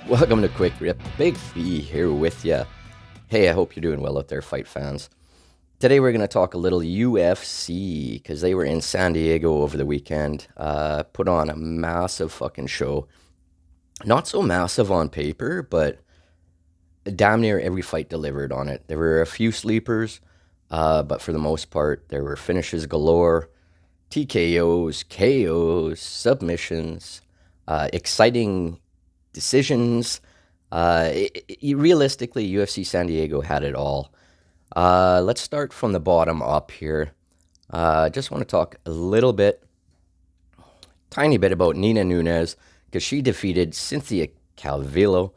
Welcome to Quick Rip. Big B here with ya. Hey, I hope you're doing well out there, fight fans. Today we're going to talk a little UFC because they were in San Diego over the weekend. Put on a massive fucking show. Not so massive on paper, but damn near every fight delivered on it. There were a few sleepers, but for the most part, there were finishes galore, TKOs, KOs, submissions, exciting decisions. Realistically, UFC San Diego had it all. Let's start from the bottom up here. Just want to talk a little bit, tiny bit about Nina Nunes, because she defeated Cynthia Calvillo.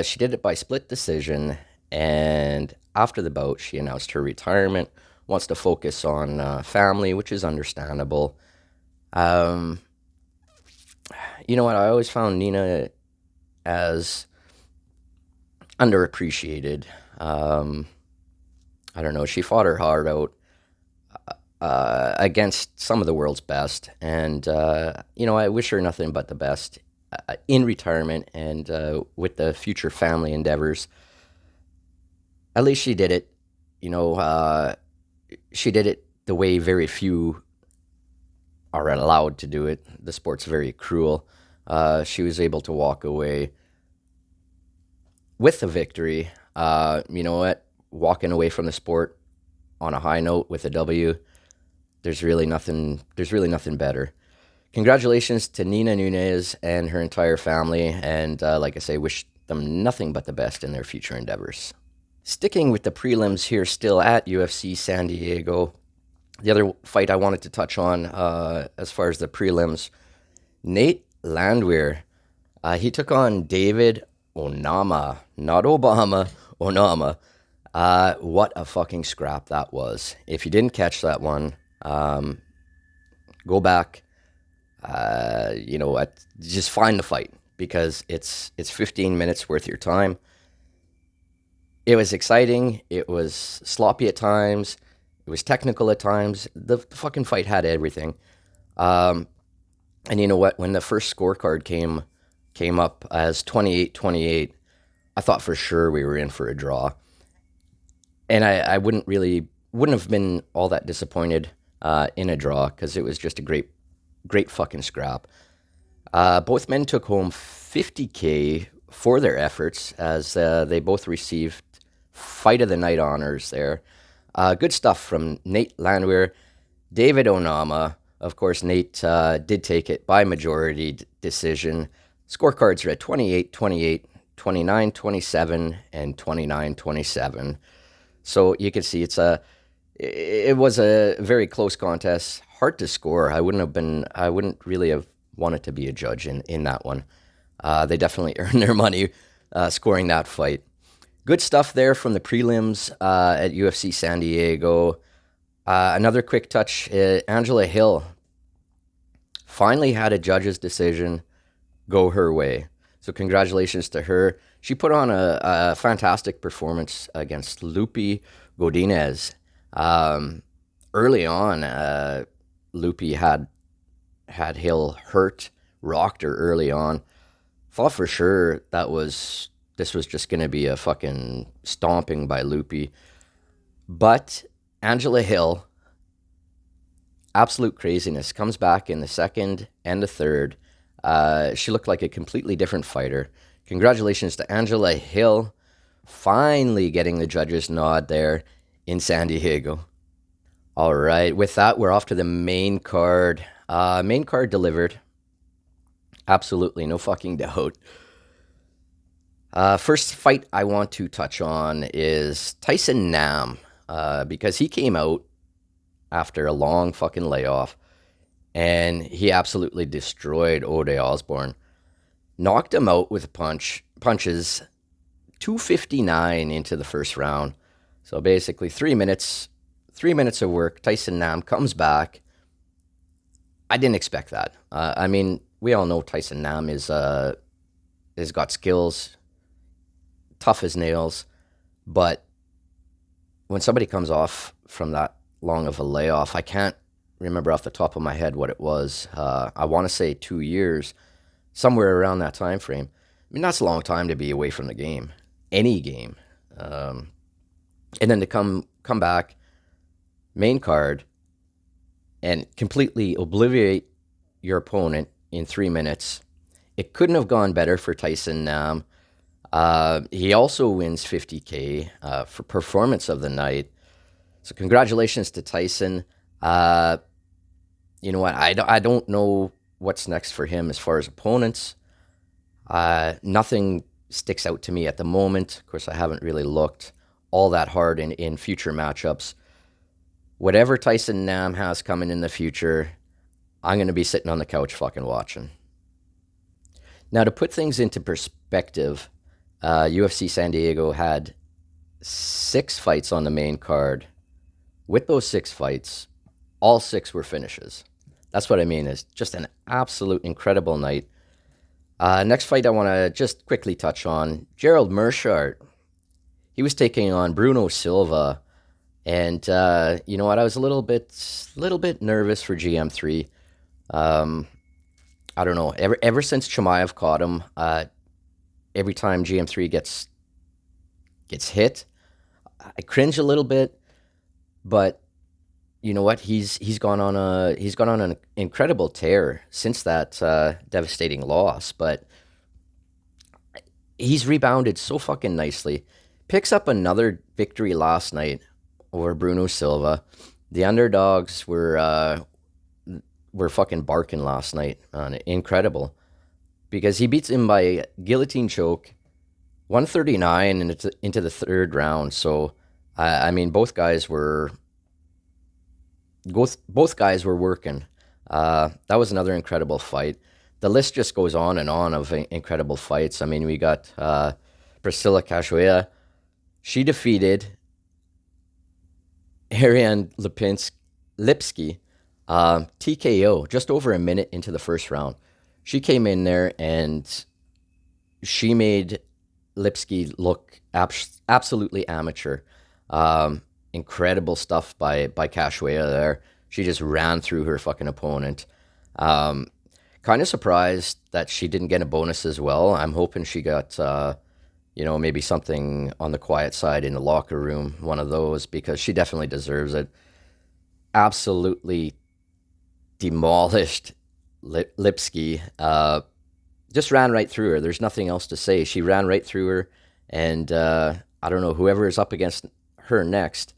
She did it by split decision, and after the bout, she announced her retirement, wants to focus on family, which is understandable. You know what? I always found Nina as underappreciated. I don't know. She fought her heart out against some of the world's best. And, I wish her nothing but the best in retirement and with the future family endeavors. At least she did it. She did it the way very few are allowed to do it. The sport's very cruel. She was able to walk away with a victory. You know what? Walking away from the sport on a high note with a W, there's really nothing better. Congratulations to Nina Nunes and her entire family, and like I say, wish them nothing but the best in their future endeavors. Sticking with the prelims here, still at UFC San Diego, the other fight I wanted to touch on as far as the prelims, Nate Landwehr, he took on David Onama, not Obama, Onama. What a fucking scrap that was. If you didn't catch that one, go back, just find the fight because it's 15 minutes worth of your time. It was exciting. It was sloppy at times. It was technical at times. The fucking fight had everything. And you know what? When the first scorecard came up as 28-28, I thought for sure we were in for a draw. And I wouldn't have been all that disappointed in a draw because it was just a great fucking scrap. Both men took home $50K for their efforts as they both received Fight of the Night honors there. Good stuff from Nate Landwehr. David Onama, of course, Nate did take it by majority decision. Scorecards are at 28-28, 29-27, and 29-27. So you can see it was a very close contest, hard to score. I wouldn't really have wanted to be a judge in that one. They definitely earned their money scoring that fight. Good stuff there from the prelims at UFC San Diego. Another quick touch, Angela Hill finally had a judge's decision go her way. So congratulations to her. She put on a fantastic performance against Lupi Godinez. Early on, Lupi had Hill hurt, rocked her early on. Thought for sure this was just going to be a fucking stomping by Lupi. But Angela Hill, absolute craziness, comes back in the second and the third. She looked like a completely different fighter. Congratulations to Angela Hill, finally getting the judge's nod there in San Diego. All right, with that, we're off to the main card. Main card delivered. Absolutely, no fucking doubt. First fight I want to touch on is Tyson Nam, because he came out after a long fucking layoff, and he absolutely destroyed Ode Osborne. Knocked him out with punches, 2:59 into the first round. So basically 3 minutes of work. Tyson Nam comes back. I didn't expect that. We all know Tyson Nam has got skills, tough as nails, but when somebody comes off from that long of a layoff, I can't remember off the top of my head what it was. I want to say 2 years, somewhere around that time frame. mean, that's a long time to be away from the game, any game. And then to come back, main card, and completely obliterate your opponent in 3 minutes. It couldn't have gone better for Tyson Nam. He also wins $50K for performance of the night. So congratulations to Tyson. You know what? I don't know what's next for him as far as opponents. Nothing sticks out to me at the moment. Of course, I haven't really looked all that hard in future matchups. Whatever Tyson Nam has coming in the future, I'm going to be sitting on the couch fucking watching. Now, to put things into perspective, UFC San Diego had 6 fights on the main card. With those 6 fights, all 6 were finishes. That's what I mean. It's just an absolute incredible night. Next fight I want to just quickly touch on, Gerald Meerschaert. He was taking on Bruno Silva. And you know what? I was a little bit nervous for GM3. I don't know. Ever since Chimaev caught him, every time GM3 gets hit, I cringe a little bit. But you know what? He's gone on an incredible tear since that devastating loss. But he's rebounded so fucking nicely. Picks up another victory last night over Bruno Silva. The underdogs were fucking barking last night. Incredible. Because he beats him by guillotine choke, 139 and into the 3rd round. So, I mean, both guys were working. That was another incredible fight. The list just goes on and on of incredible fights. I mean, we got Priscilla Cachoeira. She defeated Ariane Lipski, TKO, just over a minute into the 1st round. She came in there and she made Lipski look absolutely amateur. Incredible stuff by Cachoeira there. She just ran through her fucking opponent. Kind of surprised that she didn't get a bonus as well. I'm hoping she got, maybe something on the quiet side in the locker room, one of those, because she definitely deserves it. Absolutely demolished Lipski. Just ran right through her. There's nothing else to say. She ran right through her, and I don't know, whoever is up against her next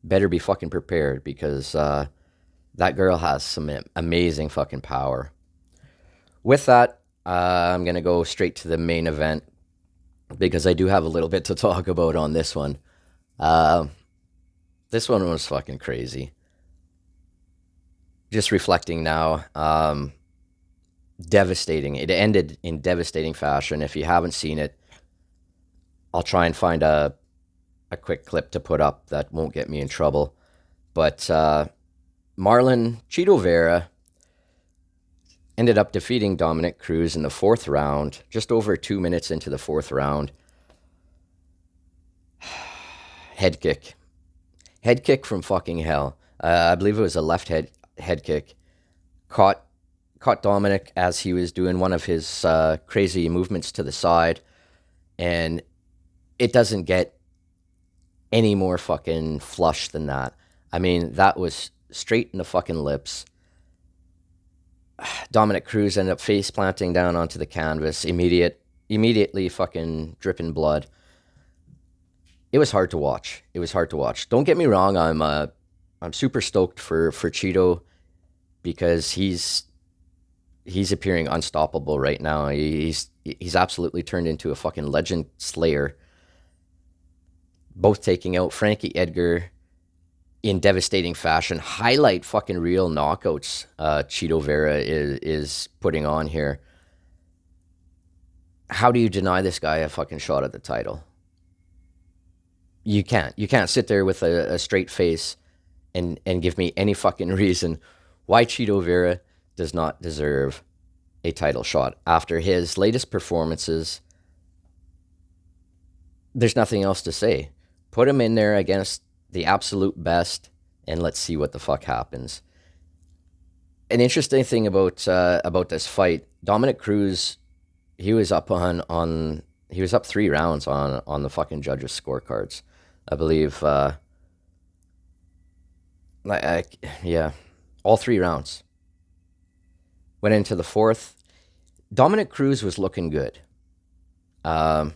better be fucking prepared, because that girl has some amazing fucking power. With that, I'm going to go straight to the main event, because I do have a little bit to talk about on this one. This one was fucking crazy. Just reflecting now, devastating. It ended in devastating fashion. If you haven't seen it, I'll try and find a quick clip to put up that won't get me in trouble. But Chito Vera ended up defeating Dominick Cruz in the 4th round, just over 2 minutes into the 4th round. Head kick. Head kick from fucking hell. I believe it was a left head kick. Caught Dominic as he was doing one of his crazy movements to the side. And it doesn't get any more fucking flush than that. I mean, that was straight in the fucking lips. Dominick Cruz ended up face planting down onto the canvas, immediately fucking dripping blood. It was hard to watch. Don't get me wrong, I'm super stoked for Chito, because he's appearing unstoppable right now. He's absolutely turned into a fucking legend slayer. Both taking out Frankie Edgar in devastating fashion. Highlight fucking real knockouts Chito Vera is putting on here. How do you deny this guy a fucking shot at the title? You can't. You can't sit there with a straight face and give me any fucking reason why Chito Vera does not deserve a title shot. After his latest performances, there's nothing else to say. Put him in there against the absolute best, and let's see what the fuck happens. An interesting thing about this fight, Dominick Cruz he was up he was up 3 rounds on the fucking judges' scorecards. I believe, yeah, all 3 rounds. Went into the fourth. Dominick Cruz was looking good. Um,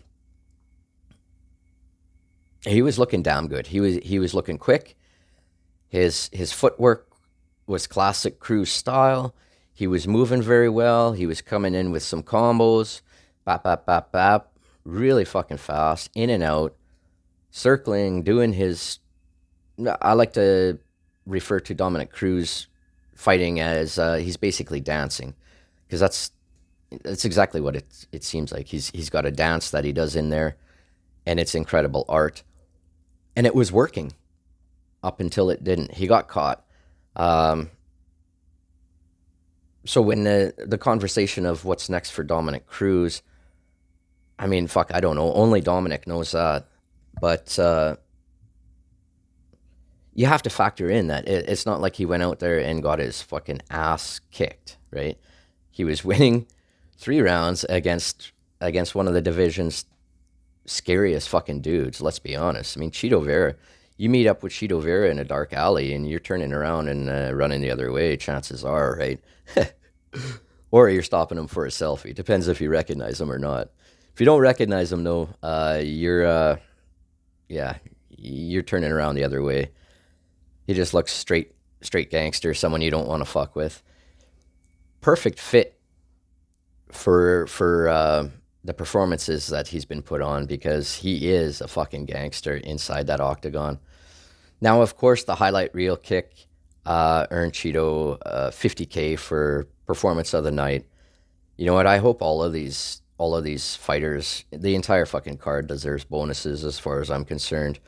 he was looking damn good. He was looking quick. His footwork was classic Cruz style. He was moving very well. He was coming in with some combos, bap bap bap bap, really fucking fast, in and out, circling, doing his. I like to refer to Dominick Cruz fighting as he's basically dancing, because that's exactly what it seems like. He's got a dance that he does in there, and it's incredible art, and it was working up until it didn't. He got caught. So when the conversation of what's next for Dominick Cruz, I mean, fuck, I don't know. Only Dominic knows that. But you have to factor in that it's not like he went out there and got his fucking ass kicked, right? He was winning 3 rounds against one of the division's scariest fucking dudes. Let's be honest. I mean, Chito Vera. You meet up with Chito Vera in a dark alley and you're turning around and running the other way, chances are, right? Or you're stopping him for a selfie. Depends if you recognize him or not. If you don't recognize him, though, you're turning around the other way. He just looks straight gangster, someone you don't want to fuck with. Perfect fit for the performances that he's been put on, because he is a fucking gangster inside that octagon. Now, of course, the highlight reel kick earned Chito $50K for performance of the night. You know what? I hope all of these fighters, the entire fucking card, deserves bonuses as far as I'm concerned.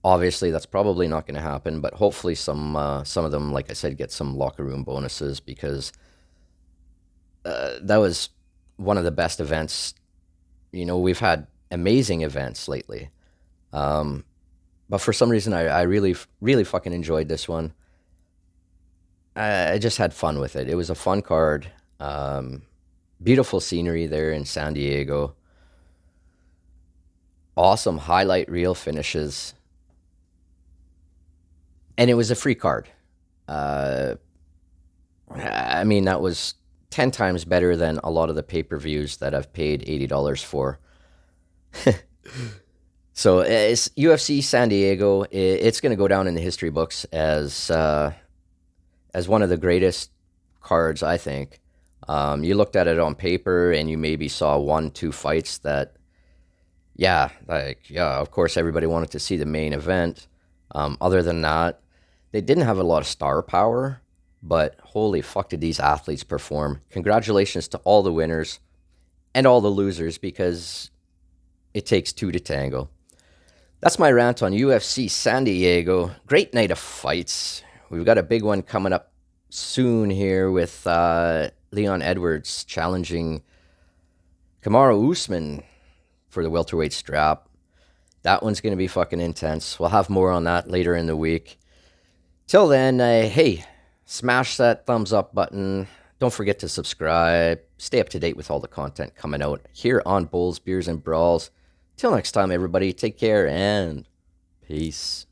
Obviously, that's probably not going to happen, but hopefully some of them, like I said, get some locker room bonuses, because that was one of the best events. You know, we've had amazing events lately. But for some reason, I really, really fucking enjoyed this one. I just had fun with it. It was a fun card. Beautiful scenery there in San Diego. Awesome highlight reel finishes. And it was a free card. I mean, that was 10 times better than a lot of the pay-per-views that I've paid $80 for. So it's UFC San Diego. It's going to go down in the history books as one of the greatest cards, I think. You looked at it on paper and you maybe saw 1-2 fights that, of course everybody wanted to see the main event. Other than that, they didn't have a lot of star power, but holy fuck did these athletes perform. Congratulations to all the winners and all the losers, because it takes two to tango. That's my rant on UFC San Diego. Great night of fights. We've got a big one coming up soon here with Leon Edwards challenging Kamaru Usman for the welterweight strap. That one's going to be fucking intense. We'll have more on that later in the week. Till then, hey, smash that thumbs up button. Don't forget to subscribe. Stay up to date with all the content coming out here on Bulls, Beers, and Brawls. Till next time, everybody, take care and peace.